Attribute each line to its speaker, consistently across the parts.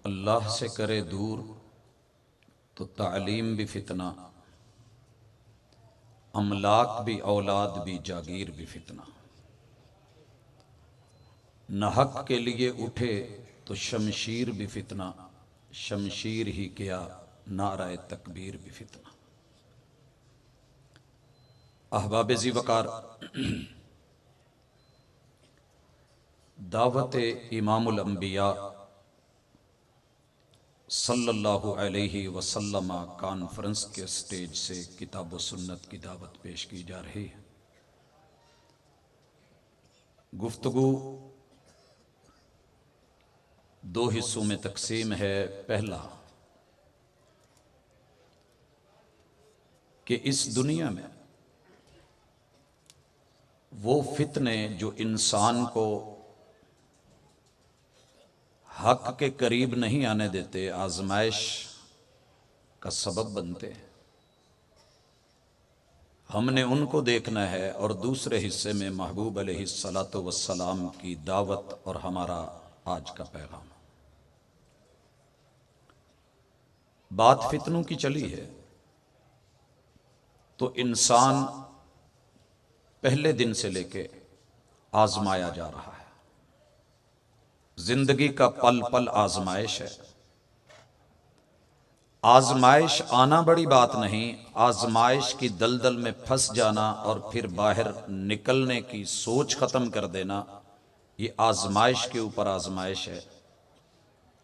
Speaker 1: अल्लाह से करे दूर तो तालीम भी फितना, अमलाक भी औलाद भी जागीर भी फितना। न हक के लिए उठे तो शमशीर भी फितना, शमशीर ही क्या नाराए तकबीर भी फितना। अहबाब ज़ी वकार, दावत इमामुल अंबिया सल्लल्लाहु अलैहि वसल्लम कॉन्फ्रेंस के स्टेज से किताब व सुन्नत की दावत पेश की जा रही है। गुफ्तगू दो हिस्सों में तकसीम है। पहला कि इस दुनिया में वो फितने जो इंसान को हक के करीब नहीं आने देते, आजमाइश का सबब बनते हैं, हमने उनको देखना है। और दूसरे हिस्से में महबूब अलैहिस्सलातु वस्सलाम की दावत और हमारा आज का पैगाम। बात फितनों की चली है तो इंसान पहले दिन से लेके आजमाया जा रहा है। जिंदगी का पल पल आजमाइश है। आजमाइश आना बड़ी बात नहीं, आजमाइश की दलदल में फंस जाना और फिर बाहर निकलने की सोच खत्म कर देना, ये आजमाइश के ऊपर आजमाइश है।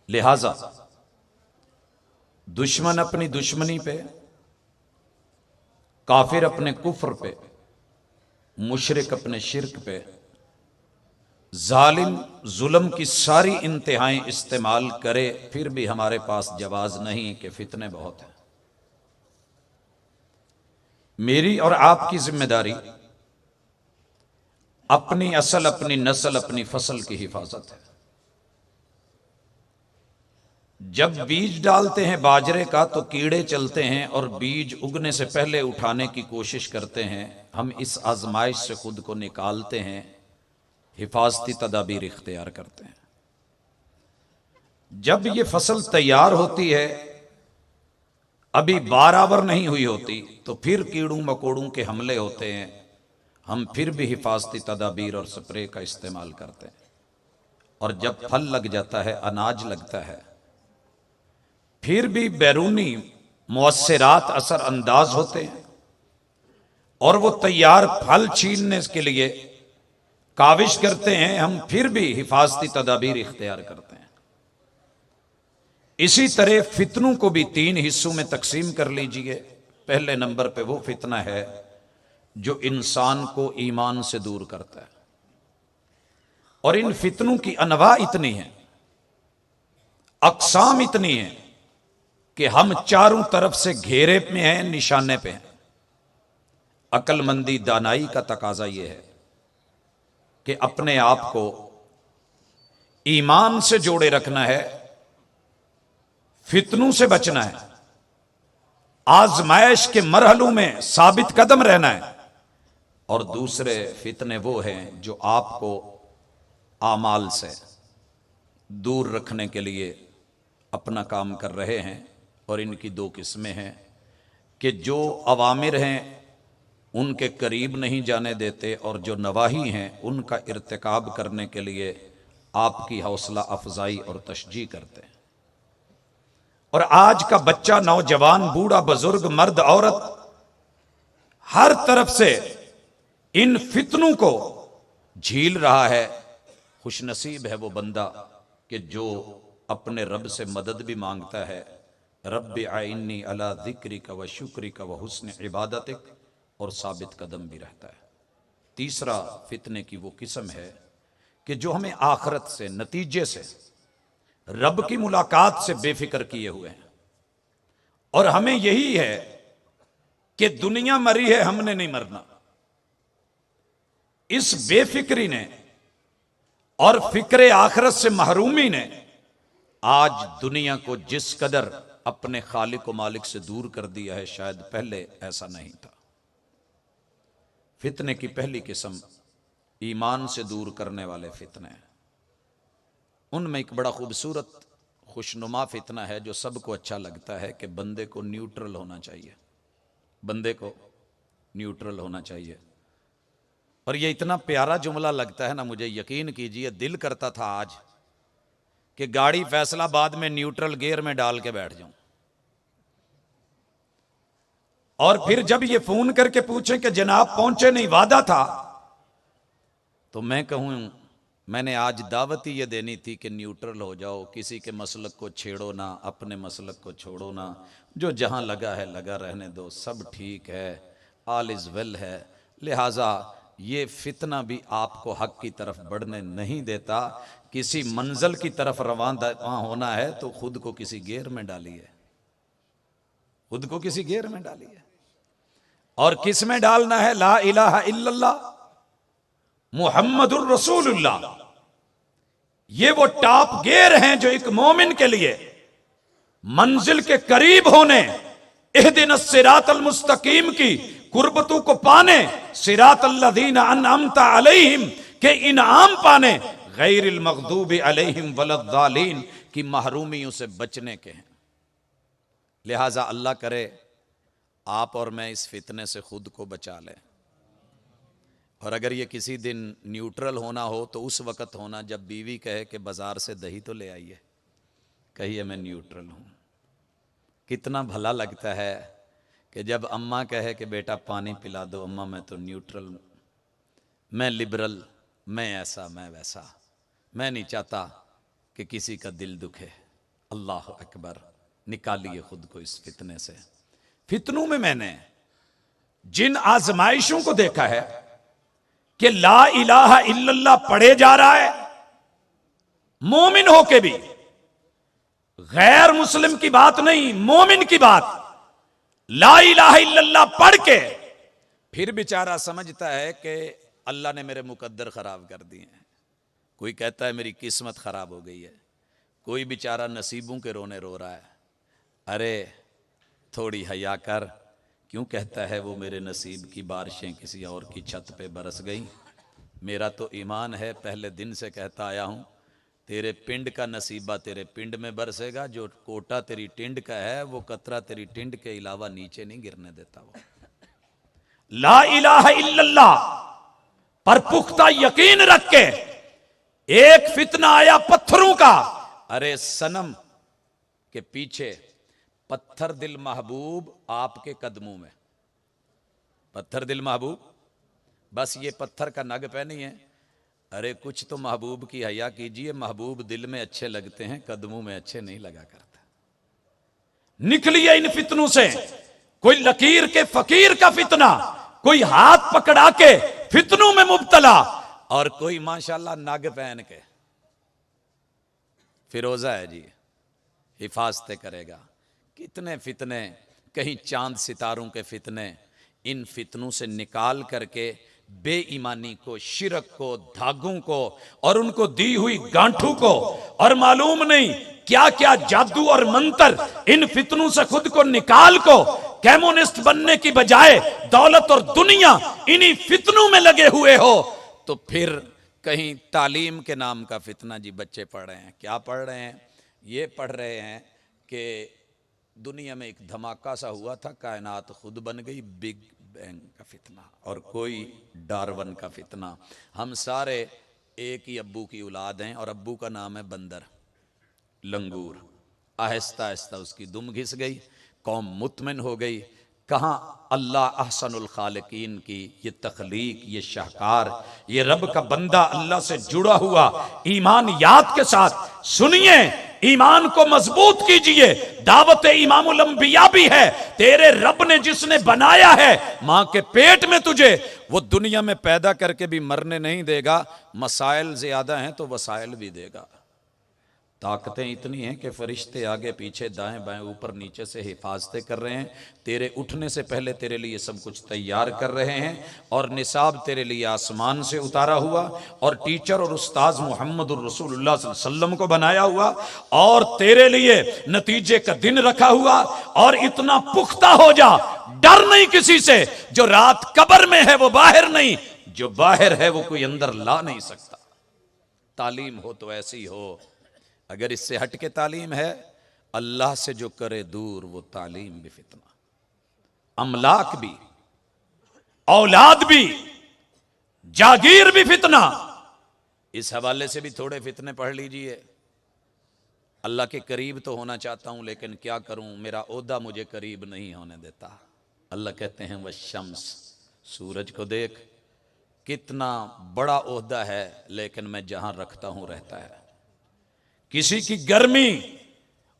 Speaker 1: लिहाजा दुश्मन अपनी दुश्मनी पे, काफिर अपने कुफ्र पे, मुशरिक अपने शिरक पे, जालिम जुल्म की सारी इंतहाएं इस्तेमाल करे, फिर भी हमारे पास जवाज नहीं कि फितने बहुत हैं। मेरी और आपकी जिम्मेदारी अपनी असल, अपनी नस्ल, अपनी फसल की हिफाजत है। जब बीज डालते हैं बाजरे का तो कीड़े चलते हैं और बीज उगने से पहले उठाने की कोशिश करते हैं। हम इस आजमाइश से खुद को निकालते हैं, हिफाजती तदाबीर इख्तियार करते हैं। जब ये फसल तैयार होती है, अभी बराबर नहीं हुई होती, तो फिर कीड़ों मकोड़ों के हमले होते हैं। हम फिर भी हिफाजती तदाबीर और स्प्रे का इस्तेमाल करते हैं। और जब फल लग जाता है, अनाज लगता है, फिर भी बैरूनी मुअस्सिरात असर अंदाज होते हैं और वो तैयार फल छीनने के लिए काविश करते हैं। हम फिर भी हिफाजती तदाबीर इख्तियार करते हैं। इसी तरह फितनों को भी तीन हिस्सों में तकसीम कर लीजिए। पहले नंबर पे वो फितना है जो इंसान को ईमान से दूर करता है। और इन फितनों की अनवा इतनी है, अकसाम इतनी है कि हम चारों तरफ से घेरे में हैं, निशाने पे हैं। अक्लमंदी दानाई का तकाजा यह है कि अपने आप को ईमान से जोड़े रखना है, फितनों से बचना है, आजमाइश के मरहलों में साबित कदम रहना है। और दूसरे फितने वो हैं जो आपको आमाल से दूर रखने के लिए अपना काम कर रहे हैं। और इनकी दो किस्में हैं कि जो अवामिर हैं उनके करीब नहीं जाने देते, और जो नवाही हैं उनका इर्तिकाब करने के लिए आपकी हौसला अफजाई और तशजीह करते हैं। और आज का बच्चा, नौजवान, बूढ़ा, बुजुर्ग, मर्द, औरत, हर तरफ से इन फितनों को झील रहा है। खुशनसीब है वो बंदा कि जो अपने रब से मदद भी मांगता है, रब्बि आइन्नी अला ज़िक्रिका व शुक्रिका व हुस्न इबादतिक, और साबित कदम भी रहता है। तीसरा फितने की वो किस्म है कि जो हमें आखिरत से, नतीजे से, रब की मुलाकात से बेफिक्र किए हुए हैं। और हमें यही है कि दुनिया मरी है, हमने नहीं मरना। इस बेफिक्री ने और फिक्रे आखिरत से महरूमी ने आज दुनिया को जिस कदर अपने खालिक व मालिक से दूर कर दिया है, शायद पहले ऐसा नहीं था। फितने की पहली किस्म ईमान से दूर करने वाले फितने हैं। उनमें एक बड़ा खुशनुमा फितना है जो सबको अच्छा लगता है कि बंदे को न्यूट्रल होना चाहिए, बंदे को न्यूट्रल होना चाहिए। और ये इतना प्यारा जुमला लगता है ना, मुझे यकीन कीजिए दिल करता था आज कि गाड़ी फैसलाबाद में न्यूट्रल गियर में डाल के बैठ जाऊं, और फिर जब ये फोन करके पूछें कि जनाब पहुंचे नहीं, वादा था, तो मैं कहूं मैंने आज दावत ही ये देनी थी कि न्यूट्रल हो जाओ, किसी के मसलक को छेड़ो ना, अपने मसलक को छोड़ो ना, जो जहां लगा है लगा रहने दो, सब ठीक है, ऑल इज वेल है। लिहाजा ये फितना भी आपको हक की तरफ बढ़ने नहीं देता। किसी मंजिल की तरफ रवाना होना है तो खुद को किसी गियर में डालिए, खुद को किसी गियर में डालिए। और किस में डालना है? ला इलाहा इल्लल्लाह मुहम्मदुर रसूलुल्लाह। ये वो टॉप गियर हैं जो एक मोमिन के लिए मंजिल के करीब होने, इहदिनस सिरातल मुस्तकीम की कुर्बतों को पाने, सिरातल्लज़ीना अनअमता अलैहिम के इनाम पाने, गैरिल मग़दूबि अलैहिम वलद्दालीन की महरूमियों से बचने के हैं। लिहाजा अल्लाह करे आप और मैं इस फितने से खुद को बचा लें। और अगर ये किसी दिन न्यूट्रल होना हो तो उस वक़्त होना जब बीवी कहे कि बाज़ार से दही तो ले आइए, कहिए मैं न्यूट्रल हूँ। कितना भला लगता है कि जब अम्मा कहे कि बेटा पानी पिला दो, अम्मा मैं तो न्यूट्रल हूँ, मैं लिबरल, मैं ऐसा मैं वैसा, मैं नहीं चाहता कि किसी का दिल दुखे। अल्लाह अकबर। निकालिए खुद को इस फितने से। फितनों में मैंने जिन आजमाइशों को देखा है कि ला इलाहा इल्लल्लाह पढ़े जा रहा है, मोमिन होके भी, गैर मुस्लिम की बात नहीं, मोमिन की बात, ला इलाहा इल्लल्लाह पढ़ के फिर बेचारा समझता है कि अल्लाह ने मेरे मुकद्दर खराब कर दिए हैं। कोई कहता है मेरी किस्मत खराब हो गई है, कोई बेचारा नसीबों के रोने रो रहा है। अरे थोड़ी हया कर, क्यों कहता है वो मेरे नसीब की बारिशें किसी और की छत पे बरस गई। मेरा तो ईमान है, पहले दिन से कहता आया हूं, तेरे पिंड का नसीबा तेरे पिंड में बरसेगा, जो कोटा तेरी टिंड का है वो कतरा तेरी टिंड के अलावा नीचे नहीं गिरने देता। वो ला इलाहा इल्लल्लाह पर पुख्ता यकीन रख के, एक फितना आया पत्थरों का, अरे सनम के पीछे पत्थर दिल महबूब आपके कदमों में, पत्थर दिल महबूब, बस ये पत्थर का नग पे नहीं है। अरे कुछ तो महबूब की हया कीजिए, महबूब दिल में अच्छे लगते हैं, कदमों में अच्छे नहीं लगा करता। निकलिए इन फितनों से। कोई लकीर के फकीर का फितना, कोई हाथ पकड़ा के फितनों में मुब्तला, और कोई माशाल्लाह नग पहन के फिरोजा है जी, हिफाजतें करेगा। कितने फितने, कहीं चांद सितारों के फितने। इन फितनों से निकाल करके बेईमानी को, शिरक को, धागों को और उनको दी हुई गांठों को, और मालूम नहीं क्या क्या जादू और मंत्र, इन फितनों से खुद को निकाल को कम्युनिस्ट बनने की बजाय दौलत और दुनिया इन्हीं फितनों में लगे हुए हो, तो फिर कहीं तालीम के नाम का फितना जी बच्चे पढ़ रहे हैं। क्या पढ़ रहे हैं? ये पढ़ रहे हैं कि दुनिया में एक धमाका सा हुआ था, कायनात खुद बन गई, बिग बैंग का फितना, और कोई डार्विन का फितना। हम सारे एक ही अब्बू की औलाद हैं, और अब्बू का नाम है बंदर, लंगूर। आहिस्ता आहिस्ता उसकी दुम घिस गई, कौम मुतमिन हो गई। कहाँ अल्लाह अहसनुल खालिकीन की ये तख्लीक, ये शाहकार, ये रब का बंदा अल्लाह से जुड़ा हुआ ईमान याद के साथ सुनिए, ईमान को मजबूत कीजिए। दावत इमामुल अंबिया भी है। तेरे रब ने जिसने बनाया है मां के पेट में तुझे, वो दुनिया में पैदा करके भी मरने नहीं देगा। मसाइल ज्यादा हैं तो वसाइल भी देगा। ताकतें इतनी हैं कि फरिश्ते आगे पीछे दाएं बाएं ऊपर नीचे से हिफाजतें कर रहे हैं। तेरे उठने से पहले तेरे लिए सब कुछ तैयार कर रहे हैं, और निसाब तेरे लिए आसमान से उतारा हुआ, और टीचर और उस्ताज मोहम्मदुर रसूलुल्लाह सल्लल्लाहु अलैहि वसल्लम को बनाया हुआ, और तेरे लिए नतीजे का दिन रखा हुआ। और इतना पुख्ता हो जा, डर नहीं किसी से। जो रात कब्र में है वो बाहर नहीं, जो बाहर है वो कोई अंदर ला नहीं सकता। तालीम हो तो ऐसी हो। अगर इससे हट के तालीम है, अल्लाह से जो करे दूर वो तालीम भी फितना, अमलाक भी, औलाद भी, जागीर भी फितना। इस हवाले से भी थोड़े फितने पढ़ लीजिए। अल्लाह के करीब तो होना चाहता हूं, लेकिन क्या करूं, मेरा ओहदा मुझे करीब नहीं होने देता। अल्लाह कहते हैं वह शम्स, सूरज को देख, कितना बड़ा ओहदा है, लेकिन मैं जहां रखता हूं रहता है। किसी की गर्मी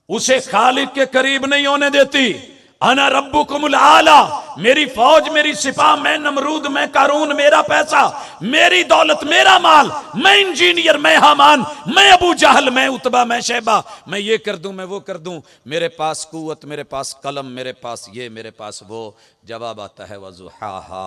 Speaker 1: उसे खालिक के करीब नहीं होने देती। अना रब्बुकुमुल आला, मेरी फौज, मेरी सिपाह, मैं नमरूद, मैं कारून, मेरा पैसा, मेरी दौलत, मेरा माल, मैं इंजीनियर, मैं हामान, मैं अबू जहल, मैं उतबा, मैं शैबा, मैं ये कर दूं, मैं वो कर दूं, मेरे पास कुव्वत, मेरे पास कलम, मेरे पास ये, मेरे पास वो। जवाब आता है वज़ुहाहा,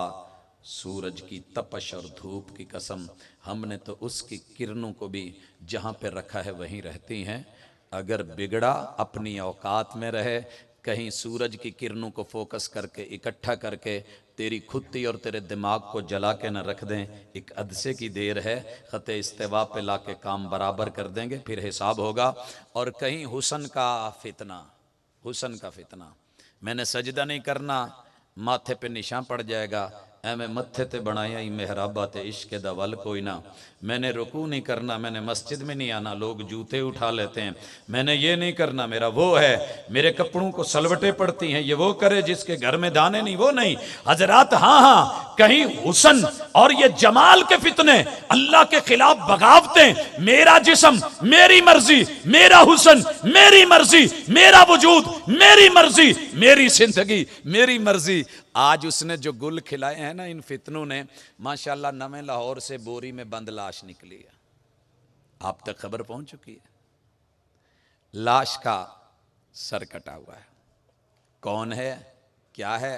Speaker 1: सूरज की तपश और धूप की कसम, हमने तो उसकी किरणों को भी जहां पे रखा है वहीं रहती हैं। अगर बिगड़ा अपनी औकात में रहे, कहीं सूरज की किरणों को फोकस करके इकट्ठा करके तेरी खुदी और तेरे दिमाग को जला के न रख दें। एक अदसे की देर है, ख़ते इस्तिवा पे ला के काम बराबर कर देंगे, फिर हिसाब होगा। और कहीं हुसन का फितना, हुसन का फितना, मैंने सजदा नहीं करना, माथे पे निशान पड़ जाएगा, मैं मत्थे ते बनाया ही मेहराबा ते इश्क दा वल कोई ना, मैंने रुकू नहीं करना, मैंने मस्जिद में नहीं आना, लोग जूते उठा लेते हैं, मैंने ये नहीं करना, मेरा वो है, मेरे कपड़ों को सलवटें पड़ती हैं, ये वो करे जिसके घर में दाने नहीं, वो नहीं। हजरात, हाँ हाँ, कहीं हुसन और ये जमाल के फितने, अल्लाह के खिलाफ बगावतें, मेरा जिस्म मेरी मर्जी, मेरा हुसन मेरी मर्जी, मेरा वजूद मेरी मर्जी, मेरी जिंदगी मेरी मर्जी। आज उसने जो गुल खिलाए हैं ना इन फितनों ने, माशाल्लाह नवे लाहौर से बोरी में बंद लाश निकली है, आप तक खबर पहुंच चुकी है। लाश का सर कटा हुआ है, कौन है, क्या है?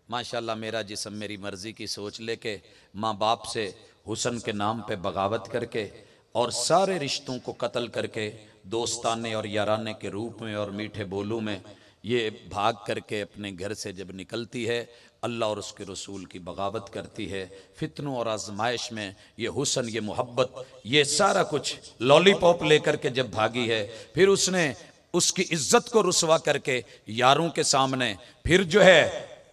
Speaker 1: माशाल्लाह मेरा जिस्म मेरी मर्जी की सोच लेके, माँ बाप से हुसन के नाम पे बगावत करके और सारे रिश्तों को कत्ल करके, दोस्ताने और याराने के रूप में और मीठे बोलों में ये भाग करके अपने घर से जब निकलती है, अल्लाह और उसके रसूल की बगावत करती है। फितनों और आजमाइश में ये हुसन, ये मोहब्बत, ये सारा कुछ लॉलीपॉप लेकर के जब भागी है, फिर उसने उसकी इज्जत को रुसवा करके यारों के सामने फिर जो है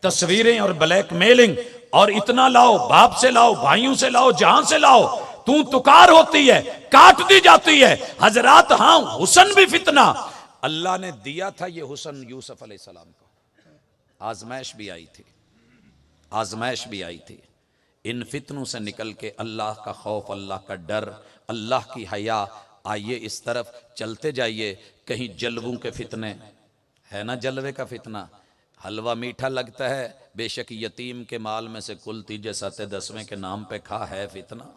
Speaker 1: तस्वीरें और ब्लैकमेलिंग और इतना लाओ, बाप से लाओ, भाइयों से लाओ, जहां से लाओ, तू तुकार होती है, काट दी जाती है। हजरात, हाँ, हुसन भी फितना। अल्लाह ने दिया था ये हुसन यूसुफ अलैहिस्सलाम को, आजमाइश भी आई थी, आजमाइश भी आई थी। इन फितनों से निकल के अल्लाह का खौफ, अल्लाह का डर, अल्लाह की हया, आइए इस तरफ चलते जाइए। कहीं जलवों के फितने है ना, जलवे का फितना, हलवा मीठा लगता है, बेशक यतीम के माल में से कुल तीजे सते दसवें के नाम पे खा है फितना।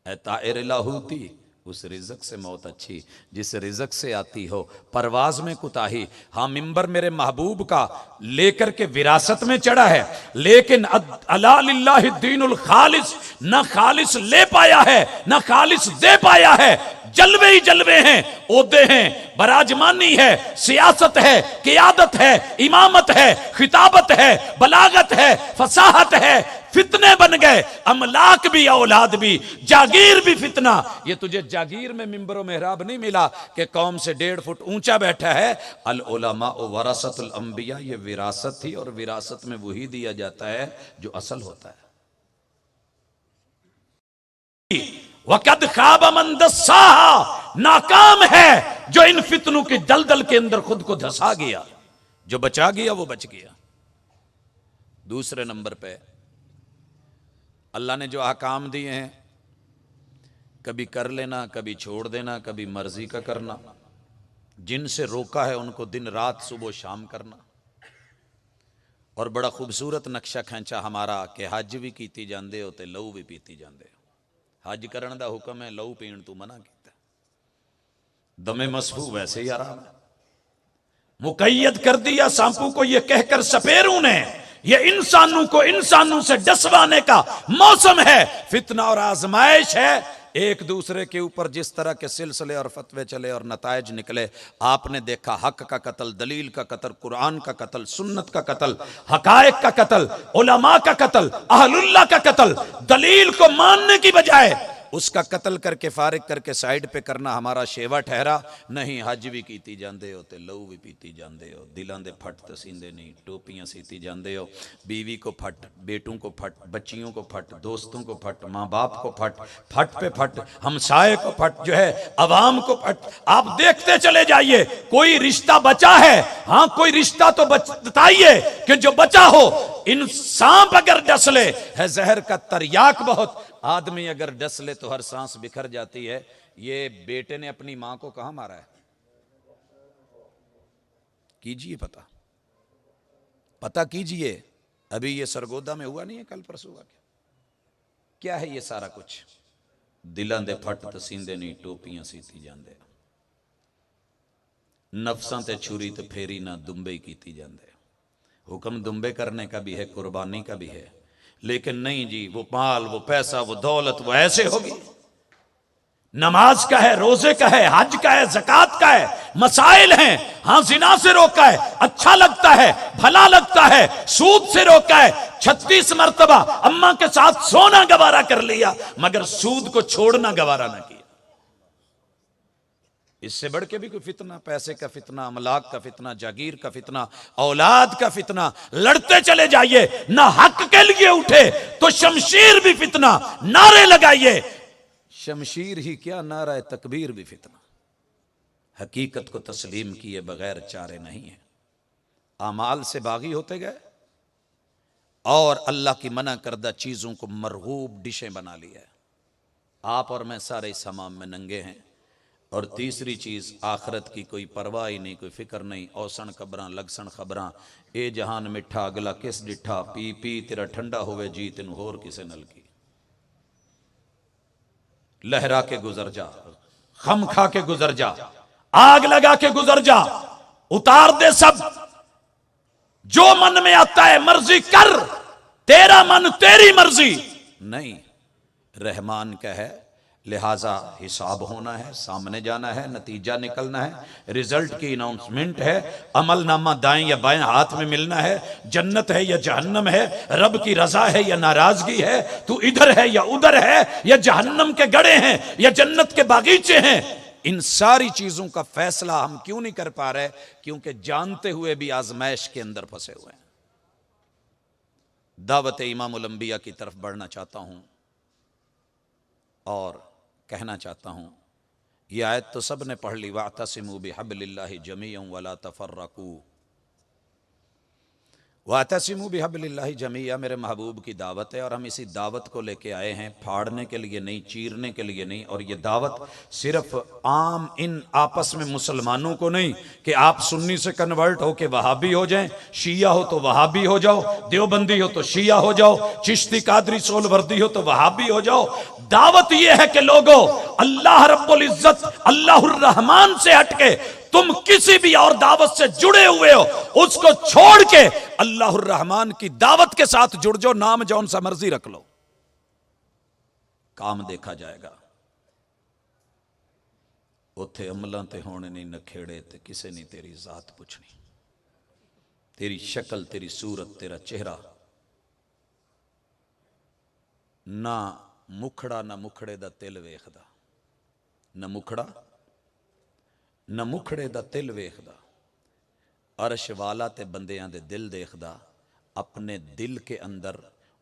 Speaker 1: ऐ ताइर लाहूती, उस रिज़्क़ से मौत अच्छी जिस रिज़्क़ से आती हो परवाज में कुताही। हाँ, मिंबर मेरे महबूब का लेकर के विरासत में चढ़ा है, लेकिन अला लिल्लाहि दीनुल खालिस, न खालिस ले पाया है न खालिस दे पाया है। जलवे ही जलवे हैं, ओहदे हैं, बराजमानी है, सियासत है, क़ियादत है, इमामत है, खिताबत है, बलागत है, फसाहत है, फितने बन गए। अमलाक भी, औलाद भी, जागीर भी फितना। ये तुझे जागीर में मिंबर मेहराब नहीं मिला कि कौम से 1.5 फुट ऊंचा बैठा है। अल उलमा वरसतुल अंबिया, ये विरासत थी और विरासत में वही दिया जाता है जो असल होता है। वक़द खाब मन दस्साहा, नाकाम है जो इन फितनों के दलदल के अंदर खुद को धंसा गया। जो बचा गया वो बच गया। दूसरे नंबर पे अल्लाह ने जो अहकाम दिए हैं, कभी कर लेना, कभी छोड़ देना, कभी मर्जी का करना। जिनसे रोका है उनको दिन रात सुबह शाम करना। और बड़ा खूबसूरत नक्शा खींचा हमारा कि हज भी कीती जांदे हो ते लहू भी पीती जांदे हो। हज करने का हुक्म है, लहू पीण तू मना किया। दमे मसफू वैसे ही आराम है। मुकैयद कर दिया सांपू को ये कहकर सपेरों ने, ये इंसानों से डसवाने का मौसम है। फितना और आजमाइश है। एक दूसरे के ऊपर जिस तरह के सिलसिले और फतवे चले और नतायज निकले, आपने देखा हक का कत्ल, दलील का कत्ल, कुरान का कत्ल, सुन्नत का कत्ल, हकायक का कत्ल, उलमा का कत्ल, अहलुल्लाह का कत्ल। दलील को मानने की बजाय उसका कत्ल करके फारिग करके साइड पे करना हमारा शेवा ठहरा नहीं। हज भी कीती जांदे हो ते लहू भी पीती जांदे हो, दिलों दे फट तसींदे नहीं, टोपियां सीती जांदे हो, बीवी को फट, बेटों को फट, बच्चियों को फट, दोस्तों को फट, माँ बाप को फट, फट पे फट, हमसाए को फट, जो है अवाम को फट। आप देखते चले जाइए कोई रिश्ता बचा है, हाँ कोई रिश्ता तो बताइए कि जो बचा हो। इन सांप अगर डसले है जहर का तरियाक बहुत, आदमी अगर डसले तो हर सांस बिखर जाती है। ये बेटे ने अपनी मां को कहां मारा है, कीजिए पता, पता कीजिए। अभी ये सरगोदा में हुआ नहीं है, कल परसों हुआ। क्या है ये सारा कुछ? दिलों दे फट तसींदे नहीं, टोपियां सीती जांदे, नफसां ते छुरी ते फेरी ना दुंबे कीती जांदे। हुक्म दुंबे करने का भी है, कुर्बानी का भी है, लेकिन नहीं जी, वो माल, वो पैसा, वो दौलत वो ऐसे होगी। नमाज का है, रोजे का है, हज का है, ज़कात का है, मसाइल हैं। हाँ जिना से रोका है, अच्छा लगता है, भला लगता है। सूद से रोका है, 36 मरतबा अम्मा के साथ सोना गवारा कर लिया, मगर सूद को छोड़ना गवारा ना किया। इससे बढ़ के भी कोई फितना, पैसे का फितना, अमलाक का फितना, जागीर का फितना, औलाद का फितना, लड़ते चले जाइए। ना हक के लिए उठे तो शमशीर भी फितना, नारे लगाइए, शमशीर ही क्या नारा तकबीर भी फितना। हकीकत को तस्लीम किए बगैर चारे नहीं है। आमाल से बागी होते गए और अल्लाह की मना करदा चीजों को मरगूब डिशें बना लिया है। आप और मैं सारे इस हमाम में नंगे हैं। और तीसरी चीज आखरत की कोई परवाह ही नहीं, कोई फिक्र नहीं। औसन खबरां लगसन खबरां, ए जहान मिठा अगला किस डिठा, पी पी तेरा ठंडा होवे जी तेन होर किसे नल की। लहरा के गुजर जा, खम खा के गुजर जा, आग लगा के गुजर जा, उतार दे सब। जो मन में आता है मर्जी कर, तेरा मन तेरी मर्जी नहीं। रहमान का है, लिहाजा हिसाब होना है, सामने जाना है, नतीजा निकलना है, रिजल्ट की अनाउंसमेंट है, अमलनामा दाएं या बाएं हाथ में मिलना है, जन्नत है या जहन्नम है, रब की रजा है या नाराजगी है, तू इधर है या उधर है, या जहन्नम के गड़े हैं या जन्नत के बागीचे हैं। इन सारी चीजों का फैसला हम क्यों नहीं कर पा रहे? क्योंकि जानते हुए भी आजमाइश के अंदर फंसे हुए हैं। दावत इमामुल अंबिया की तरफ बढ़ना चाहता हूं और कहना चाहता हूं, यह आयत तो सब ने पढ़ ली, वातसिमू बिहब्लिल्लाहि जमीअन वला तफर्रकू। वातसिमू बिहब्लिल्लाहि जमीअन मेरे महबूब की दावत है और हम इसी दावत को लेके आए हैं, फाड़ने के लिए नहीं, चीरने के लिए नहीं। और ये दावत सिर्फ आम इन आपस में मुसलमानों को नहीं कि आप सुन्नी से कन्वर्ट हो के वहाबी हो जाएं, शिया हो तो वहाबी हो जाओ, देवबंदी हो तो शिया हो जाओ, चिश्ती कादरी सोलवर्दी हो तो वहाबी हो जाओ। दावत यह है कि लोगों, अल्लाह रब्बुल इज्जत अल्लाहुर रहमान से हटके तुम किसी भी और दावत से जुड़े हुए हो, उसको छोड़ के अल्लाहुर रहमान की दावत के साथ जुड़ जाओ। नाम जौन सा मर्जी रख लो, काम देखा जाएगा। उथे अमलों ते होने नहीं नखेड़े ते किसे नहीं तेरी जात पुछनी, तेरी शक्ल, तेरी सूरत, तेरा चेहरा, ना मुखड़ा ना मुखड़े दा तिल वेखदा, ना मुखड़ा ना मुखड़े दा तिल वेखदा। अर्श वाला ते बंदियां दे दिल देखदा। अपने दिल के अंदर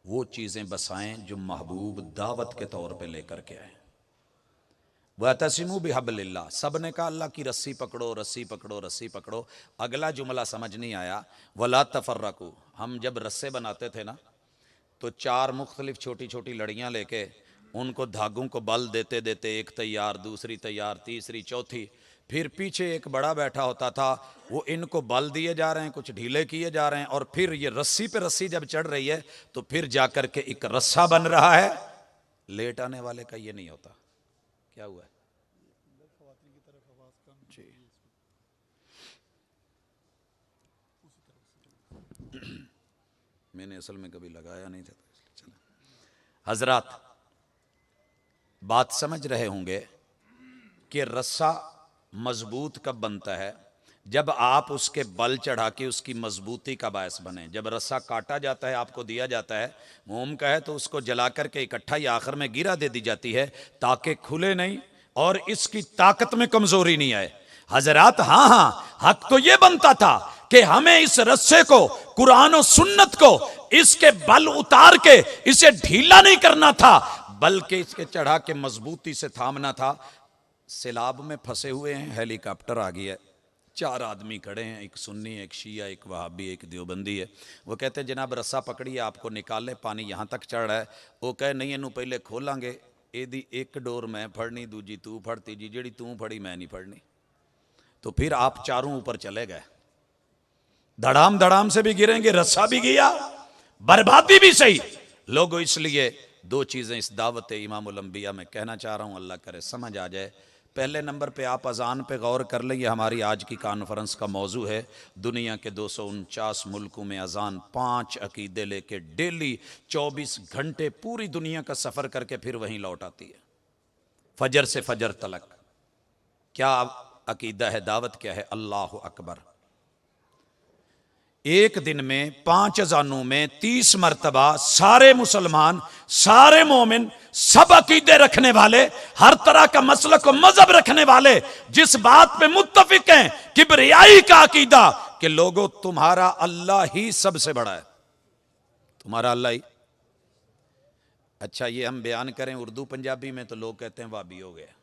Speaker 1: वो चीजें बसाएं जो महबूब दावत के तौर पे लेकर के आए। वतसिमू बिहब्लिल्लाह, सब ने कहा अल्लाह की रस्सी पकड़ो, रस्सी पकड़ो, रस्सी पकड़ो। अगला जुमला समझ नहीं आया, वला तफर्रकू। हम जब रस्से बनाते थे ना तो 4 मुख्तलिफ छोटी छोटी लड़ियां लेके उनको धागों को बल देते देते एक तैयार, दूसरी तैयार, तीसरी, चौथी, फिर पीछे एक बड़ा बैठा होता था, वो इनको बल दिए जा रहे हैं, कुछ ढीले किए जा रहे हैं, और फिर ये रस्सी पे रस्सी जब चढ़ रही है तो फिर जाकर के एक रस्सा बन रहा है। लेट आने वाले का ये नहीं होता। क्या हुआ है जी? मैंने असल में कभी लगाया नहीं था, चलो। हजरात, बात समझ रहे होंगे कि रस्सा मजबूत कब बनता है? जब आप उसके बल चढ़ा के उसकी मजबूती का बायस बने। जब रस्सा काटा जाता है, आपको दिया जाता है, मोम का है, तो उसको जला करके इकट्ठा ही आखिर में गिरा दे दी जाती है ताकि खुले नहीं और इसकी ताकत में कमजोरी नहीं आए। हजरात, हाँ हाँ, हक तो यह बनता था कि हमें इस रस्से को, कुरान और सुन्नत को, इसके बल उतार के इसे ढीला नहीं करना था, बल्कि इसके चढ़ा के मजबूती से थामना था। सैलाब में फंसे हुए हैं, हेलीकॉप्टर आ गया है, 4 आदमी खड़े हैं, एक सुन्नी, एक शिया, एक वहाबी, एक देवबंदी है। वो कहते हैं जनाब रस्सा पकड़िए, आपको निकाल ले, पानी यहाँ तक चढ़ रहा है। वो कहे नहीं, इनू पहले खोलांगे, एदी एक डोर मैं फड़नी, दूजी तू फड़, तीजी जेड़ी तू फड़ी मैं नहीं फड़नी। तो फिर आप चारों ऊपर चले गए, धड़ाम धड़ाम से भी गिरेंगे, रस्सा भी गया, बर्बादी भी सही। लोगों, इसलिए 2 चीजें इस दावत इमामुल अंबिया में कहना चाह रहा हूं, अल्लाह करे समझ आ जाए। पहले नंबर पे आप अजान पे गौर कर लें, ये हमारी आज की कॉन्फ्रेंस का मौजू है। दुनिया के 249 मुल्कों में अजान 5 अकीदे लेके डेली 24 घंटे पूरी दुनिया का सफर करके फिर वहीं लौट आती है, फजर से फजर तलक। क्या अकीदा है, दावत क्या है? अल्लाह अकबर। एक दिन में 5 अजानों में 30 मरतबा सारे मुसलमान, सारे मोमिन, सब अकीदे रखने वाले, हर तरह का मसलक और मजहब रखने वाले जिस बात पे मुत्तफिक हैं, किबरियाई का अकीदा कि लोगों तुम्हारा अल्लाह ही सबसे बड़ा है, तुम्हारा अल्लाह ही। अच्छा, ये हम बयान करें उर्दू पंजाबी में तो लोग कहते हैं वाबी हो गया।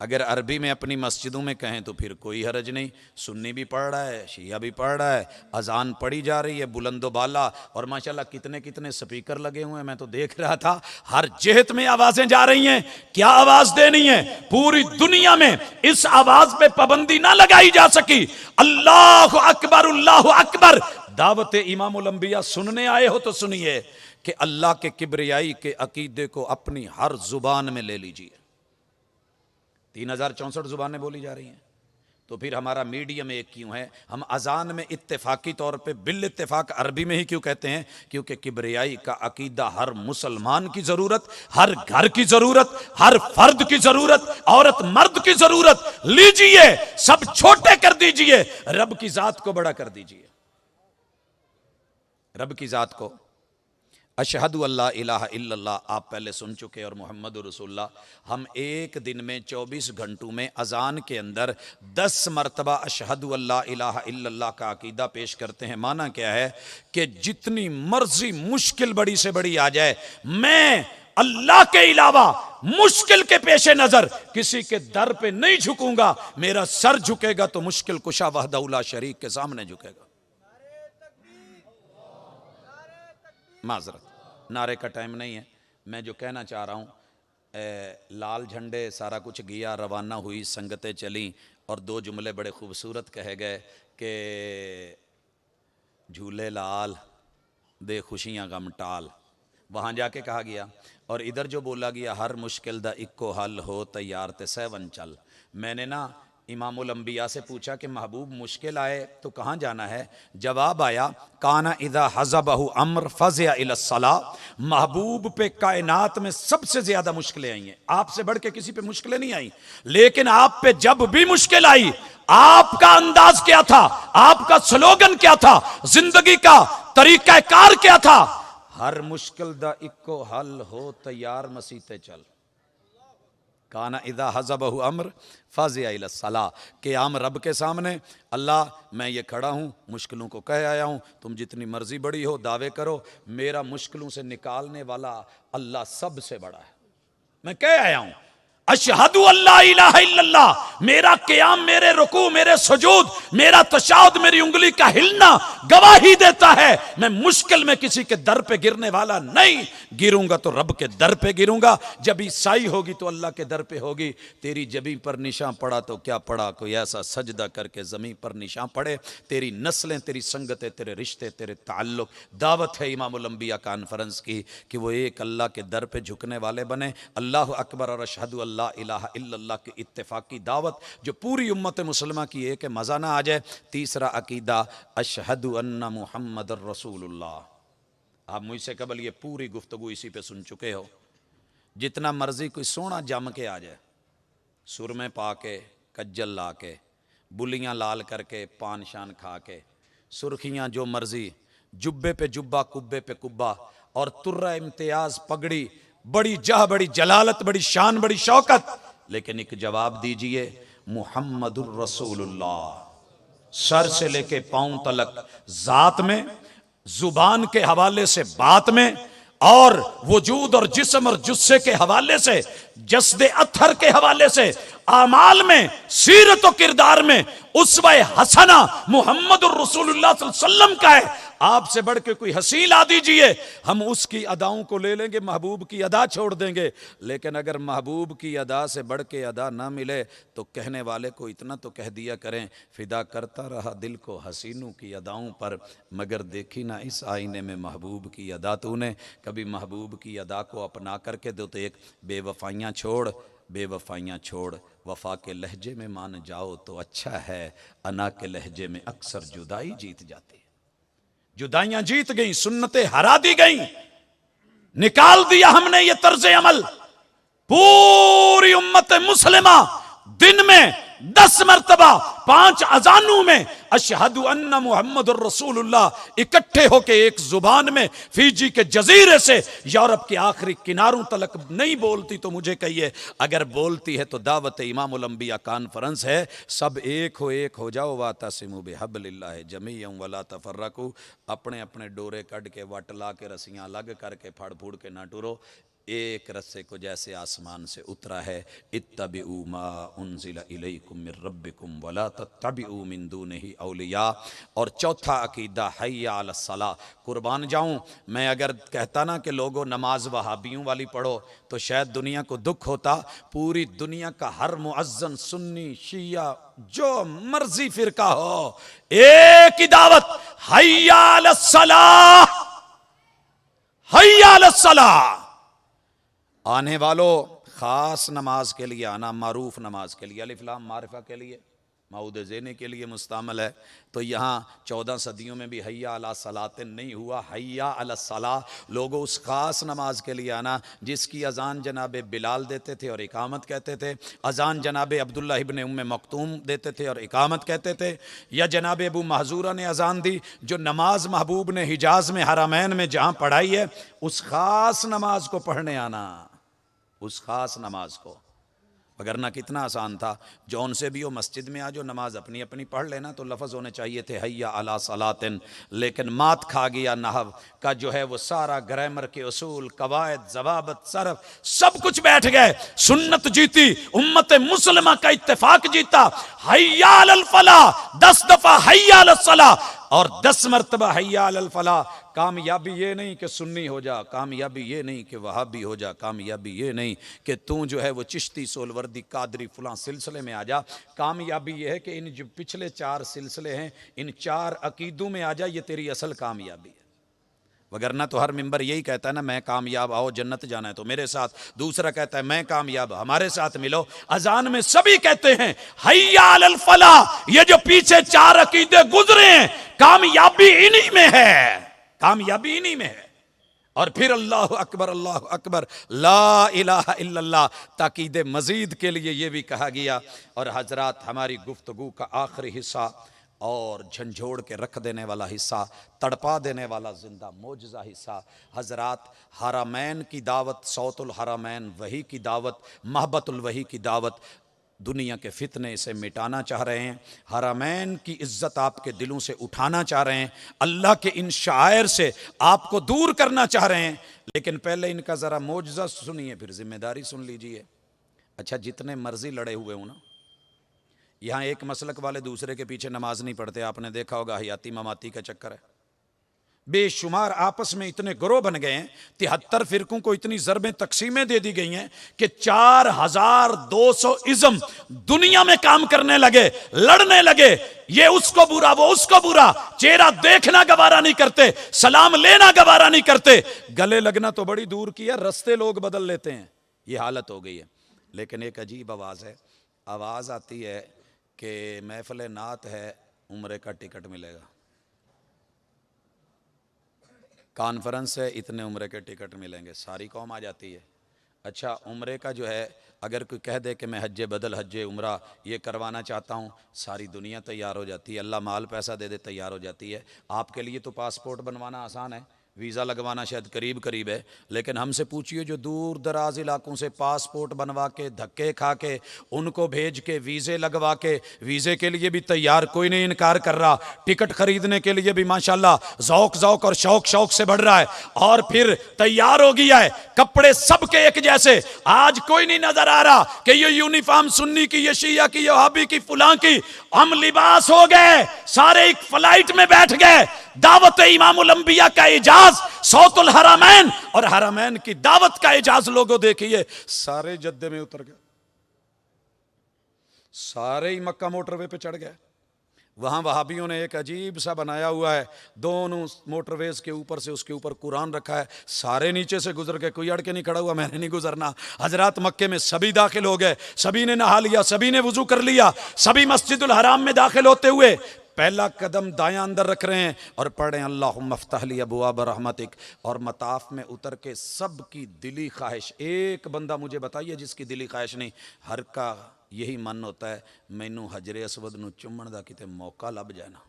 Speaker 1: अगर अरबी में अपनी मस्जिदों में कहें तो फिर कोई हरज नहीं। सुन्नी भी पढ़ रहा है, शिया भी पढ़ रहा है, अजान पढ़ी जा रही है बुलंदो बाला, और माशाल्लाह कितने कितने स्पीकर लगे हुए हैं। मैं तो देख रहा था, हर जेहत में आवाजें जा रही हैं। क्या आवाज देनी है? पूरी दुनिया में इस आवाज पे पाबंदी ना लगाई जा सकी। अल्लाह अकबर, अल्लाह अकबर। दावत इमामुल अंबिया सुनने आए हो तो सुनिए कि अल्लाह के किबरियाई के अकीदे को अपनी हर जुबान में ले लीजिए। 3064 जुबानें बोली जा रही हैं, तो फिर हमारा मीडियम एक क्यों है? हम अजान में इत्तेफाकी तौर पे बिल इत्तेफाक अरबी में ही क्यों कहते हैं? क्योंकि किबरियाई का अकीदा हर मुसलमान की जरूरत, हर घर की जरूरत, हर फर्द की जरूरत, औरत मर्द की जरूरत। लीजिए, सब छोटे कर दीजिए, रब की जात को बड़ा कर दीजिए। रब की जात को अशहदु अल्ला इलाहा इल्लल्लाह आप पहले सुन चुके, और मोहम्मद रसूलुल्लाह। हम एक दिन में 24 घंटों में अजान के अंदर 10 मरतबा अशहदु अल्ला इलाहा इल्लल्लाह का अकीदा पेश करते हैं। माना क्या है कि जितनी मर्जी मुश्किल बड़ी से बड़ी आ जाए, मैं अल्लाह के अलावा मुश्किल के पेशे नजर किसी के दर पे नहीं झुकूंगा। मेरा सर झुकेगा तो मुश्किल कुशा वहदहु ला शरीक के सामने झुकेगा। माजरत, नारे का टाइम नहीं है। मैं जो कहना चाह रहा हूँ, लाल झंडे सारा कुछ गया, रवाना हुई, संगतें चली, और 2 जुमले बड़े खूबसूरत कहे गए कि झूले लाल दे खुशियाँ गम टाल, वहाँ जाके कहा गया। और इधर जो बोला गया हर मुश्किल दा इक्को हल हो, तैयार ते सेवन चल। मैंने ना इमामुल अंबिया से पूछा कि महबूब मुश्किल आए तो कहाँ जाना है? जवाब आया, काना इदा हज़बहु अम्र फज़िया इलस्सला। महबूब पे कायनात में सबसे ज्यादा मुश्किलें आई हैं, आपसे बढ़ के किसी पे मुश्किलें नहीं आई। लेकिन आप पे जब भी मुश्किल आई, आपका अंदाज क्या था? आपका स्लोगन क्या था? जिंदगी का तरीका कार क्या था? हर मुश्किल दा इक्को हल हो, तैयार मसीते चल। काना इदा हज़बहु अम्र फ़ाज़िया इलस्सला। क़याम रब के सामने, अल्लाह मैं ये खड़ा हूँ, मुश्किलों को कह आया हूँ, तुम जितनी मर्जी बड़ी हो दावे करो, मेरा मुश्किलों से निकालने वाला अल्लाह सबसे बड़ा है। मैं कह आया हूँ अशहदु अल्ला इलाहा इल्लल्लाह। मेरा क़याम, मेरे रुकू, मेरे सुजूद, मेरा तशाहुद, मेरी उंगली का हिलना गवाही देता है मैं मुश्किल में किसी के दर पे गिरने वाला नहीं। गिरूंगा तो रब के दर पे गिरूंगा। जब ईसाई होगी तो अल्लाह के दर पे होगी। तेरी जबी पर निशान पड़ा तो क्या पड़ा, कोई ऐसा सजदा करके जमीन पर निशान पड़े। तेरी नस्लें, तेरी संगतें, तेरे रिश्ते, तेरे ताल्लुक। दावत है इमामुल अंबिया कॉन्फ्रेंस की कि वो एक अल्लाह के दर पे झुकने वाले बने। अल्लाह अकबर और अशहदु अल्ला इलाहा इल्लल्लाह की इत्तेफाकी दावत जो पूरी उम्मत मुसलमा की है कि मजा ना आ जाए। तीसरा अकीदा अशहदु अन्ना मुहम्मद रसूलुल्लाह। आप मुझसे कबल ये पूरी गुफ्तगू इसी पे सुन चुके हो। जितना मर्जी कोई सोना जम के आ जाए, सुर में पा के, कज्जल ला के, बुलियां लाल करके, पान शान खा के, सुर्खियां जो मर्जी, जुब्बे पे जुब्बा, कुब्बे पे कुब्बा, और तुर्रा इम्तियाज पगड़ी, बड़ी जह, बड़ी जलालत, बड़ी शान, बड़ी शौकत। लेकिन एक जवाब दीजिए, मुहम्मदुर रसूलुल्लाह, सर से लेके पांव तलक जात में, जुबान के हवाले से बात में, और वजूद और जिस्म और जुस्से के हवाले से, जस्दे अत्थर के हवाले से, आमाल में, सीरत और किरदार में उस्वा हसना मुहम्मद रसूलुल्लाह सल्लल्लाहु अलैहि वसल्लम का है। आपसे बढ़ के कोई हसी ला दीजिए, हम उसकी अदाओं को ले लेंगे, महबूब की अदा छोड़ देंगे। लेकिन अगर महबूब की अदा से बढ़ के अदा ना मिले तो कहने वाले को इतना तो कह दिया करें, फिदा करता रहा दिल को हसीनों की अदाओं पर, मगर देखी ना इस आईने में महबूब की अदा तूने। कभी महबूब की अदा को अपना करके दो तो एक बेवफाइयाँ छोड़, बेवफाइयाँ छोड़, वफा के लहजे में मान जाओ तो अच्छा है, अना के लहजे में अक्सर जुदाई जीत जाती है। जुदाइयां जीत गई, सुन्नतें हरा दी गई, निकाल दिया हमने ये तर्ज अमल। पूरी उम्मत मुस्लिमा दिन में 10 मरतबा 5 अजानों में अशहदु अन्ना मुहम्मदुर रसूलुल्लाह इकट्ठे होके एक जुबान में, फीजी के जजीरे से यूरोप के आखिरी किनारों तलक नहीं बोलती तो मुझे कहिए, अगर बोलती है तो दावत इमामुल अंबिया कॉन्फ्रेंस है, सब एक हो जाओ, वातसिमु बिहब्लिल्लाह जमीअन वला तफर्रकू, अपने अपने डोरे कट के वट ला के रस्सियां अलग करके फड़ फूड़ के ना टूरो, एक रस्से को जैसे आसमान से उतरा है। इत्तबिउ मा उन्जिला इलैकुम मिर रब्बिकुम वला तत्तबिउ मिन दूनिही औलिया। और चौथा अकीदा हय्या अलस सलाह। कुर्बान जाऊं, मैं अगर कहता ना कि लोगों नमाज वहाबियों वाली पढ़ो तो शायद दुनिया को दुख होता। पूरी दुनिया का हर मुअज्जन, सुन्नी, शिया, जो मर्जी फिरका हो, एक ही दावत, हय्या अलस सलाह, हय्या अलस सलाह। आने वालों, खास नमाज के लिए आना, मारूफ नमाज के लिए, अलिफ लाम मारिफा के लिए, माऊद ज़ेने के लिए मुस्तामल है। तो यहाँ 14 सदियों में भी हय्या अला सलातिन नहीं हुआ, हय्या अला सलाह। लोगों उस खास नमाज के लिए आना जिसकी अजान जनाब बिलाल देते थे और इकामत कहते थे, अजान जनाब अब्दुल्लाह इब्ने उम्मे मक्तूम देते थे और इकामत कहते थे, या जनाब अबू महजूरा ने अजान दी। जो नमाज महबूब ने हिजाज में हरमैन में जहाँ पढ़ाई है, उस खास नमाज को पढ़ने आना, उस खास नमाज को। वगरना कितना आसान था, जौन से भी हो मस्जिद में आ जो, नमाज अपनी अपनी पढ़ लेना, तो लफ्ज़ होने चाहिए थे हय्या अला सलातिन। लेकिन मात खा गया नहव का जो है वो सारा, ग्रामर के उसूल, कवायद, जवाबत, सरफ, सब कुछ बैठ गए। सुन्नत जीती, उम्मत मुस्लिमा का इत्तेफाक जीता। हय्या अलल फलाह 10 दफा हय्या अलस सलाह और 10 मरतबा हय्या अलल फलाह। कामयाबी ये नहीं कि सुन्नी हो जा, कामयाबी ये नहीं कि वहाबी हो जा, कामयाबी ये नहीं कि तू जो है वो चिश्ती, सोलवर्दी, कादरी, फलां सिलसिले में आ जा। कामयाबी ये है कि इन जो पिछले 4 सिलसिले हैं, इन 4 अकीदों में आ जा, ये तेरी असल कामयाबी है। वगरना तो हर मिंबर यही कहता है ना, मैं कामयाब, आओ जन्नत जाना है तो मेरे साथ। दूसरा कहता है मैं कामयाब, हमारे साथ मिलो। अजान में सभी कहते हैं हय्या अलल फलाह। ये जो पीछे 4 अकीदे गुजरे हैं, कामयाबी इन्हीं में है, कामयाबी इन्हीं में है। और फिर अल्लाह अकबर, ला इलाहा इल्लल्लाह। ताकीद मजीद के लिए ये भी कहा गया। और हजरात, हमारी गुफ्तगू का आखिरी हिस्सा और झंझोड़ के रख देने वाला हिस्सा, तड़पा देने वाला जिंदा मोजज़ा हिस्सा, हजरात, हरमैन की दावत, सौतुल हरमैन वही की दावत, महबतुल वही की दावत। दुनिया के फितने इसे मिटाना चाह रहे हैं, हरमैन की इज्जत आपके दिलों से उठाना चाह रहे हैं, अल्लाह के इन शायर से आपको दूर करना चाह रहे हैं। लेकिन पहले इनका ज़रा मोजज़ा सुनिए, फिर जिम्मेदारी सुन लीजिए। अच्छा, जितने मर्जी लड़े हुए हो ना, यहाँ एक मसलक वाले दूसरे के पीछे नमाज नहीं पढ़ते। आपने देखा होगा, हयाती ममाती का चक्कर है। बेशुमार आपस में इतने ग्रोह बन गए हैं, 73 फिरकों को इतनी ज़रबें तकसीमें दे दी गई हैं कि 4200 इज़्म दुनिया में काम करने लगे, लड़ने लगे। ये उसको बुरा, वो उसको बुरा, चेहरा देखना गवारा नहीं करते, सलाम लेना गवारा नहीं करते, गले लगना तो बड़ी दूर की है, रस्ते लोग बदल लेते हैं। ये हालत हो गई है। लेकिन एक अजीब आवाज़ है, आवाज़ आती है कि महफिल नात है, उम्रे का टिकट मिलेगा। कॉन्फ्रेंस है, इतने उम्र के टिकट मिलेंगे। सारी कौम आ जाती है। अच्छा, उम्रे का जो है, अगर कोई कह दे कि मैं हज्जे बदल हज्जे उम्रा ये करवाना चाहता हूँ, सारी दुनिया तैयार हो जाती है, अल्लाह माल पैसा दे दे तैयार हो जाती है। आपके लिए तो पासपोर्ट बनवाना आसान है, वीज़ा लगवाना शायद करीब करीब है, लेकिन हमसे पूछिए जो दूर दराज इलाकों से पासपोर्ट बनवा के धक्के खा के उनको भेज के वीज़े लगवा के, वीज़े के लिए भी तैयार, कोई नहीं इनकार कर रहा, टिकट खरीदने के लिए भी माशाल्लाह ज़ौक ज़ौक और शौक शौक से बढ़ रहा है, और फिर तैयार हो गया है, कपड़े सबके एक जैसे। आज कोई नहीं नजर आ रहा कि ये यूनिफॉर्म सुन्नी की, ये शिया की, ये वहाबी की, फुलां की, हम लिबास हो गए, सारे एक फ्लाइट में बैठ गए। दावत इमामुल अंबिया का इजाज, सौतुल हरमैन और हरमैन की दावत का इजाज लोगों देखिए, सारे जद्दे में उतर गए, सारे ही मक्का मोटरवे पे चढ़ गए। वहां वहाबियों ने एक अजीब सा बनाया हुआ है, दोनों मोटरवेज के ऊपर से उसके ऊपर कुरान रखा है, सारे नीचे से गुजर गए, कोई अड़ के नहीं खड़ा हुआ मैंने नहीं गुजरना। हजरात मक्के में सभी दाखिल हो गए, सभी ने नहा लिया, सभी ने वुजू कर लिया, सभी मस्जिदुल हराम में दाखिल होते हुए पहला कदम दायां अंदर रख रहे हैं और पढ़ रहे हैं अल्लाहुम्मा फ़्तह ली अबवाब रहमतिक, और मताफ में उतर के सबकी दिली ख्वाहिश, एक बंदा मुझे बताइए जिसकी दिली ख्वाहिश नहीं, हर का यही मन होता है मैनू हजरे असवद नू चुम्मण दा किते मौका लभ जाए ना।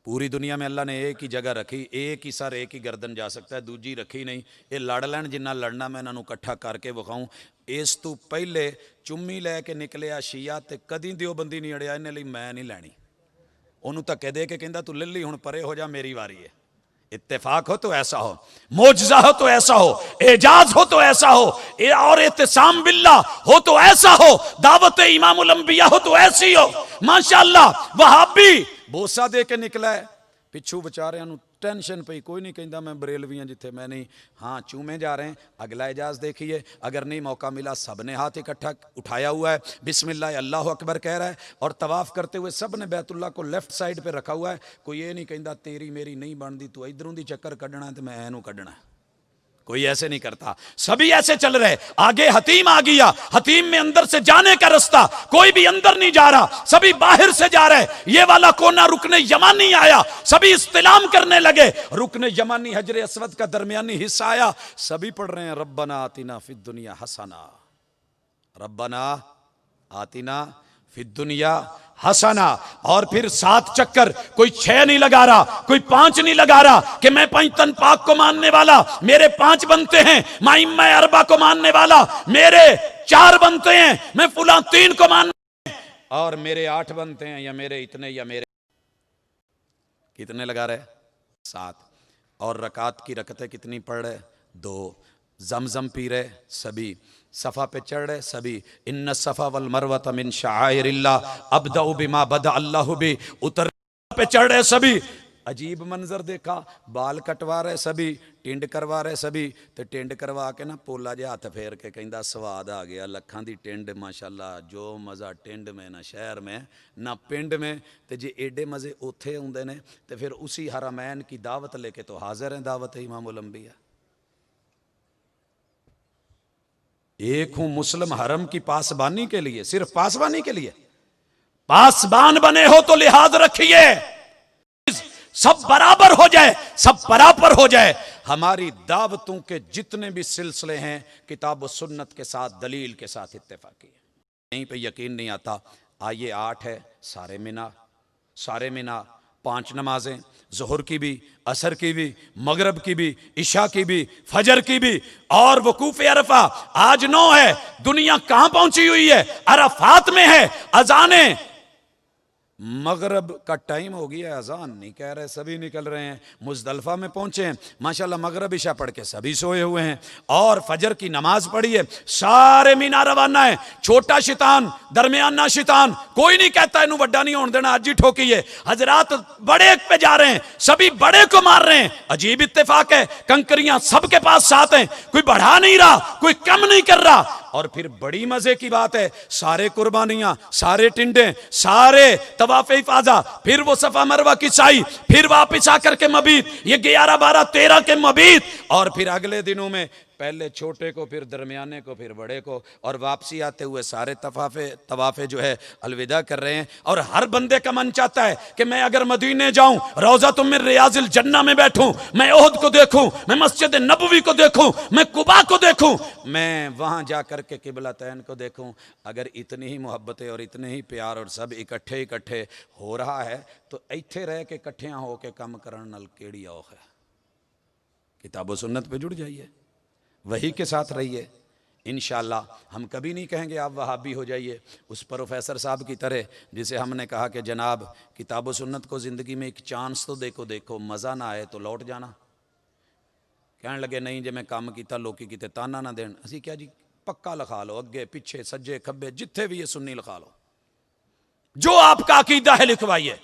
Speaker 1: पूरी दुनिया में अल्लाह ने एक ही जगह रखी, एक ही सर एक ही गर्दन जा सकता है, दूजी रखी नहीं। ये लड़ लैन जिन्ना लड़ना मैं इन्हों इकट्ठा करके विखाऊँ। इस तू पहले चुम्मी लैके निकलिया शिया ते कदी दियोबंदी नहीं अड़िया, इन्हें लिए मैं नहीं लैनी, उन्होंने धक्के दे के कहता तू ले ली हुण परे हो जा, मेरी वारी है। इत्तेफाक हो तो ऐसा हो, मोजज़ा हो तो ऐसा हो, एजाज हो तो ऐसा हो, और इत्तिसाम बिल्ला हो तो ऐसा हो, दावत इमामुल अंबिया हो तो ऐसी हो। माशाअल्लाह वहाबी बोसा दे के निकला है, पिछू बेचारियां नूं टेंशन पई, कोई नहीं कहता मैं बरेलवी हाँ जिथे मैं नहीं, हाँ चूमे जा रहे हैं। अगला एजाज देखिए, अगर नहीं मौका मिला सब ने हाथ इकट्ठा उठाया हुआ है, बिस्मिल्लाह अल्लाह अकबर कह रहा है, और तवाफ करते हुए सब ने बैतुल्लाह को लेफ्ट साइड पे रखा हुआ है। कोई ये नहीं कहता तेरी मेरी नहीं बनती, तू इधरों दी चक्कर कढ़ना है तो मैं एनू कढ़ना है, कोई ऐसे नहीं करता, सभी ऐसे चल रहे। आगे हतीम आ गया, हतीम में अंदर से जाने का रास्ता, कोई भी अंदर नहीं जा रहा, सभी बाहर से जा रहे। ये वाला कोना रुकने यमानी आया, सभी इस्तिलाम करने लगे, रुकने यमानी हजरे अस्वद का दरमियानी हिस्सा आया, सभी पढ़ रहे हैं रब्बना आतिना फिद दुनिया हसना, रब्बना आतिना फिद दुनिया हसना। और फिर 7 चक्कर, कोई 6 नहीं लगा रहा, कोई 5 नहीं लगा रहा कि मैं पंचतन पाक को मानने वाला, मेरे 5 बनते हैं, मैं अरबा को मानने वाला, मेरे 4 बनते हैं, मैं फुला 3 को मानने, और मेरे 8 बनते हैं, या मेरे इतने, या मेरे कितने लगा रहे 7। और रकात की रकतें कितनी पढ़ रहे 2, जमजम पी रहे सभी, सफ़ा पे चढ़ रहे सभी, इन्न सफ़ा वल मरवत मिन शाइरिल्लाह अब्दउ बिमा बदा अल्लाहु बि, उतर पे चढ़ रहे सभी। अजीब मंजर देखा, बाल कटवा रहे सभी, टिंड करवा रहे सभी, तो टिंड करवा के ना पोला जिहा हथ फेर के कहंदा स्वाद आ गया, लखां दी टिंड माशाअल्लाह, जो मज़ा टिंड में ना शहर में ना पिंड में, तो जे एडे मज़े उत्थे आउंदे ने तो फिर उसी हरमैन की दावत लेके तो हाजिर हैं दावत इमामुल अंबिया। एक हूं मुस्लिम हरम की पासबानी के लिए, सिर्फ पासबानी के लिए, पासबान बने हो तो लिहाज रखिए, सब बराबर हो जाए, सब बराबर हो जाए। हमारी दावतों के जितने भी सिलसिले हैं किताब व सुन्नत के साथ दलील के साथ इत्तेफाकी है, कहीं पे यकीन नहीं आता। आइए 8 है, सारे मिना 5 नमाजें, ज़ोहर की भी, असर की भी, मगरब की भी, इशा की भी, फजर की भी, और वकूफ़ अरफा आज 9 है। दुनिया कहां पहुंची हुई है? अरफात में है। अजाने मगरब का टाइम हो गया, अजान नहीं कह रहे, सभी निकल रहे हैं, मुज़दलिफ़ा में पहुंचे हैं माशाल्लाह, मगरब इशा पढ़ के सभी सोए हुए हैं, और फजर की नमाज पढ़ी है, सारे मीना रवाना है। छोटा शैतान, दरमियाना शैतान, कोई नहीं कहता इन्हू वड्डा नहीं होने देना, आज ही ठोकी है। हजरात बड़े पे जा रहे हैं, सभी बड़े को मार रहे हैं। अजीब इत्तेफाक है, कंकरियां सबके पास 7 हैं, कोई बढ़ा नहीं रहा, कोई कम नहीं कर रहा। और फिर बड़ी मजे की बात है, सारे कुर्बानियां, सारे टिंडे, सारे तवाफ़ इफ़ाज़ा, फिर वो सफ़ा मरवा की साई, फिर वापिस आकर के मबीत, ये 11, 12, 13 के मबीत, और फिर अगले दिनों में पहले छोटे को, फिर दरमियाने को, फिर बड़े को, और वापसी आते हुए सारे तवाफे जो है अलविदा कर रहे हैं। और हर बंदे का मन चाहता है कि मैं अगर मदीने जाऊं, रोज़ा तुम में रियाजिल जन्ना में बैठूं, मैं ओहद को देखूं, मैं मस्जिद नबवी को देखूं, मैं कुबा को देखूं, मैं वहां जाकर के किबलतैन को देखूं। अगर इतनी ही मोहब्बतें और इतने ही प्यार और सब इकट्ठे हो रहा है तो इत्थे रह के इकट्ठियां हो के कम करन नाल केड़ी औख है। किताब सुन्नत पे जुड़ जाइए, वही के साथ रहिए। इंशाअल्लाह हम कभी नहीं कहेंगे आप वहाबी हो जाइए उस प्रोफेसर साहब की तरह, जिसे हमने कहा कि जनाब किताब सुन्नत को ज़िंदगी में एक चांस तो देखो, मज़ा ना आए तो लौट जाना। कहने लगे नहीं जे मैं काम किया लोग किते ताना ना देन। असी क्या जी, पक्का लिखा लो, अगे पिछे सज्जे खब्बे जिथे भी ये सुन्नी लिखा लो, जो आपका अकीदा है लिखवाइए,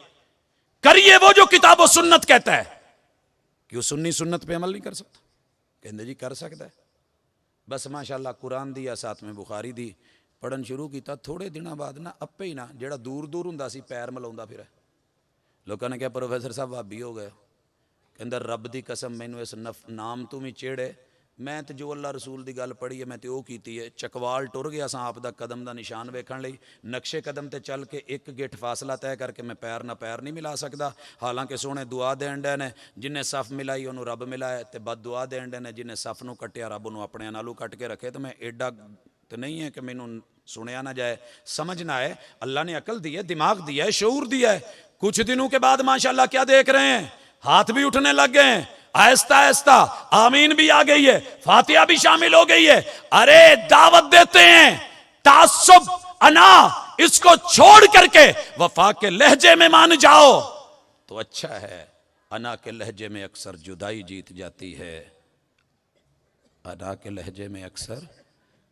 Speaker 1: करिए वो जो किताब सुन्नत कहता है। क्यों सुन्नी सुन्नत पे अमल नहीं कर सकता? कहते जी कर सकता है। बस माशाअल्लाह कुरान दी या साथ में बुखारी दी पढ़न शुरू किया, थोड़े दिनों बाद ना अपे ही ना जेड़ा दूर दूर हुंदा सी पैर मलाउंदा फिर। लोगों ने कहा प्रोफेसर साहब भाभी हो गए। कहंदा रब दी कसम मैनू इस नाम तू भी चेड़े, मैं तो जो अल्लाह रसूल की गल पढ़ी है मैं तो की है। चकवाल टुर गया सा आप दा कदम का निशान वेखण लई, नक्शे कदम ते चल के एक गिठ फासला तय करके मैं पैर ना पैर नहीं मिला सकता। हालांकि सोने दुआ देन डे ने, जिन्हें सफ मिलाई उन्होंने रब मिलाया, तो बद दुआ देन डे ने जिन्हें सफ नूं कट्टिया रब उन्होंने अपने नालों कट के रखे। तो मैं एडा तो नहीं है कि मैनू सुनिया ना जाए, समझना है। अल्लाह ने अकल दी है, दिमाग दिया है, शऊर दिया है। कुछ दिनों के बाद माशाअल्लाह क्या देख रहे हैं, हाथ भी उठने लग गए हैं, आहिस्ता आहिस्ता आमीन भी आ गई है, फातिहा भी शामिल हो गई है। अरे दावत देते हैं तासुब अना, इसको छोड़ करके वफा के लहजे में मान जाओ तो अच्छा है। अना के लहजे में अक्सर जुदाई जीत जाती है, अना के लहजे में अक्सर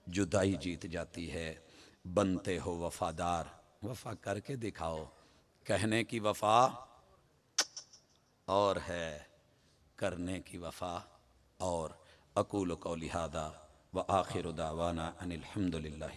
Speaker 1: जुदाई जीत जाती है। बनते हो वफादार, वफा करके दिखाओ। कहने की वफा और है, करने की वफा और। अकूल कौली हादा व आखिर दावाना अनिल हम्दुलिल्लाह।